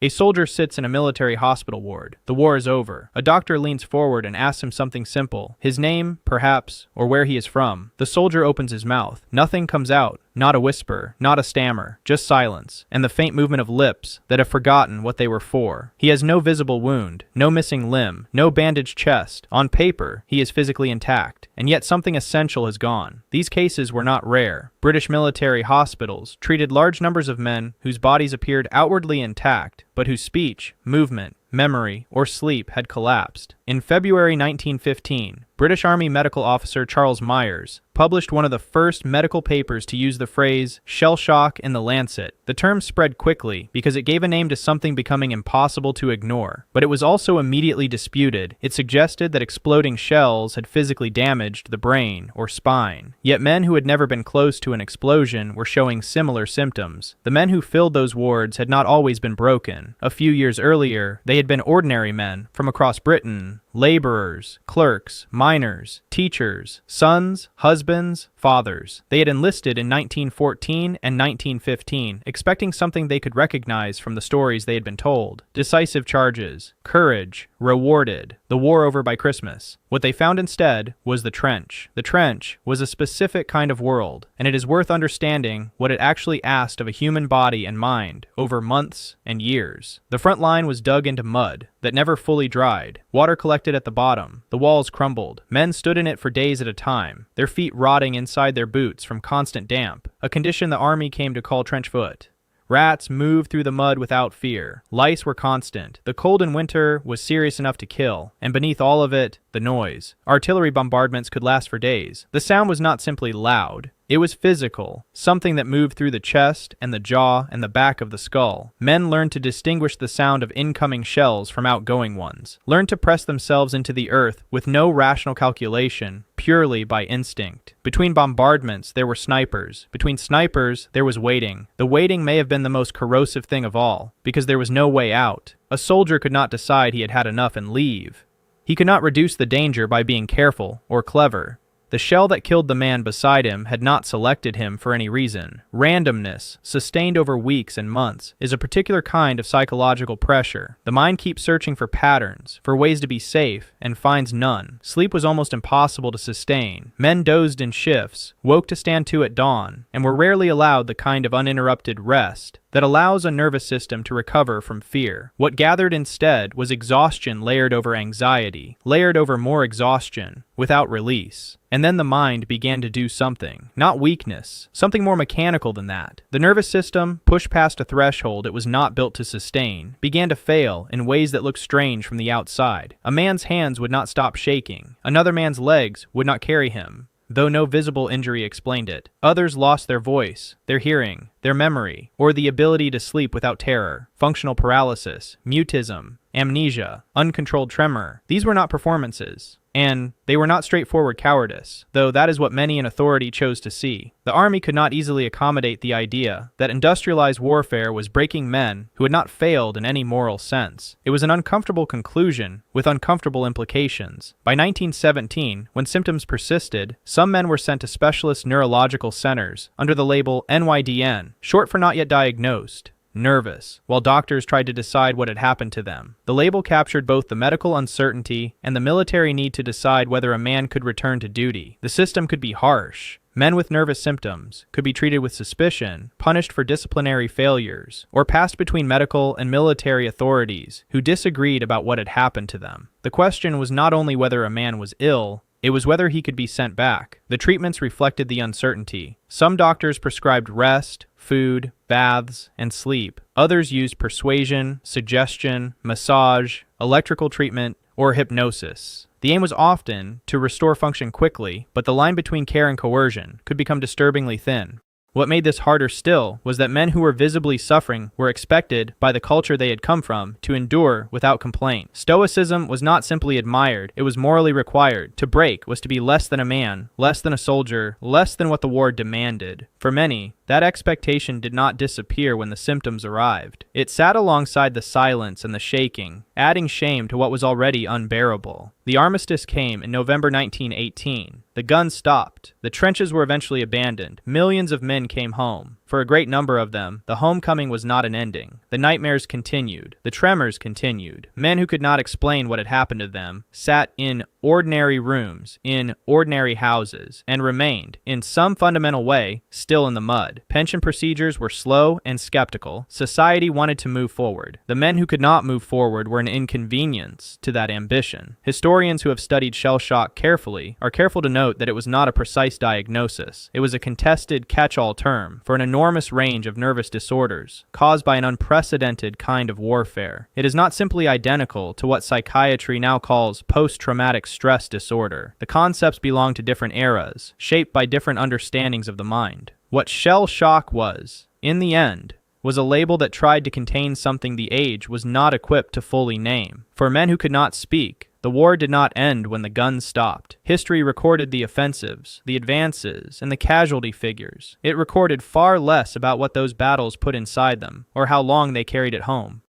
A soldier sits in a military hospital ward. The war is over. A doctor leans forward and asks him something simple. His name, perhaps, or where he is from. The soldier opens his mouth. Nothing comes out. Not a whisper, not a stammer, just silence, and the faint movement of lips that have forgotten what they were for. He has no visible wound, no missing limb, no bandaged chest. On paper, he is physically intact, and yet something essential has gone. These cases were not rare. British military hospitals treated large numbers of men whose bodies appeared outwardly intact, but whose speech, movement, memory, or sleep had collapsed. In February 1915, British Army medical officer Charles Myers published one of the first medical papers to use the phrase shell shock in the Lancet. The term spread quickly because it gave a name to something becoming impossible to ignore, but it was also immediately disputed. It suggested that exploding shells had physically damaged the brain or spine. Yet men who had never been close to an explosion were showing similar symptoms. The men who filled those wards had not always been broken. A few years earlier, they had been ordinary men from across Britain, laborers, clerks, miners, teachers, sons, husbands, fathers. They had enlisted in 1914 and 1915, expecting something they could recognize from the stories they had been told. Decisive charges, courage, rewarded, the war over by Christmas. What they found instead was the trench. The trench was a specific kind of world, and it is worth understanding what it actually asked of a human body and mind over months and years. The front line was dug into mud that never fully dried. Water collected at the bottom. The walls crumbled. Men stood in it for days at a time, their feet rotting inside their boots from constant damp, a condition the army came to call trench foot. Rats moved through the mud without fear. Lice were constant. The cold in winter was serious enough to kill, and beneath all of it, the noise. Artillery bombardments could last for days. The sound was not simply loud. It was physical, something that moved through the chest and the jaw and the back of the skull. Men learned to distinguish the sound of incoming shells from outgoing ones, learned to press themselves into the earth with no rational calculation, purely by instinct. Between bombardments, there were snipers. Between snipers, there was waiting. The waiting may have been the most corrosive thing of all, because there was no way out. A soldier could not decide he had had enough and leave. He could not reduce the danger by being careful or clever. The shell that killed the man beside him had not selected him for any reason. Randomness, sustained over weeks and months, is a particular kind of psychological pressure. The mind keeps searching for patterns, for ways to be safe, and finds none. Sleep was almost impossible to sustain. Men dozed in shifts, woke to stand to at dawn, and were rarely allowed the kind of uninterrupted rest that allows a nervous system to recover from fear. What gathered instead was exhaustion layered over anxiety, layered over more exhaustion, without release. And then the mind began to do something. Not weakness, something more mechanical than that. The nervous system, pushed past a threshold it was not built to sustain, began to fail in ways that looked strange from the outside. A man's hands would not stop shaking. Another man's legs would not carry him, though no visible injury explained it. Others lost their voice, their hearing, their memory, or the ability to sleep without terror. Functional paralysis, mutism, amnesia, uncontrolled tremor. These were not performances. And they were not straightforward cowardice, though that is what many in authority chose to see. The army could not easily accommodate the idea that industrialized warfare was breaking men who had not failed in any moral sense. It was an uncomfortable conclusion with uncomfortable implications. By 1917, when symptoms persisted, some men were sent to specialist neurological centers under the label NYDN, short for not yet diagnosed. Nervous, while doctors tried to decide what had happened to them. The label captured both the medical uncertainty and the military need to decide whether a man could return to duty. The system could be harsh. Men with nervous symptoms could be treated with suspicion, punished for disciplinary failures, or passed between medical and military authorities who disagreed about what had happened to them. The question was not only whether a man was ill, it was whether he could be sent back. The treatments reflected the uncertainty. Some doctors prescribed rest, food, baths, and sleep. Others used persuasion, suggestion, massage, electrical treatment, or hypnosis. The aim was often to restore function quickly, but the line between care and coercion could become disturbingly thin. What made this harder still was that men who were visibly suffering were expected, by the culture they had come from, to endure without complaint. Stoicism was not simply admired, it was morally required. To break was to be less than a man, less than a soldier, less than what the war demanded. For many, that expectation did not disappear when the symptoms arrived. It sat alongside the silence and the shaking, adding shame to what was already unbearable. The armistice came in November 1918. The guns stopped. The trenches were eventually abandoned. Millions of men came home. For a great number of them, the homecoming was not an ending. The nightmares continued. The tremors continued. Men who could not explain what had happened to them sat in ordinary rooms, in ordinary houses, and remained, in some fundamental way, still in the mud. Pension procedures were slow and skeptical. Society wanted to move forward. The men who could not move forward were an inconvenience to that ambition. Historians who have studied shell shock carefully are careful to note that it was not a precise diagnosis. It was a contested catch-all term for an enormous range of nervous disorders caused by an unprecedented kind of warfare. It is not simply identical to what psychiatry now calls post-traumatic stress disorder. The concepts belong to different eras, shaped by different understandings of the mind. What shell shock was, in the end, was a label that tried to contain something the age was not equipped to fully name. For men who could not speak, the war did not end when the guns stopped. History recorded the offensives, the advances, and the casualty figures. It recorded far less about what those battles put inside them, or how long they carried it home.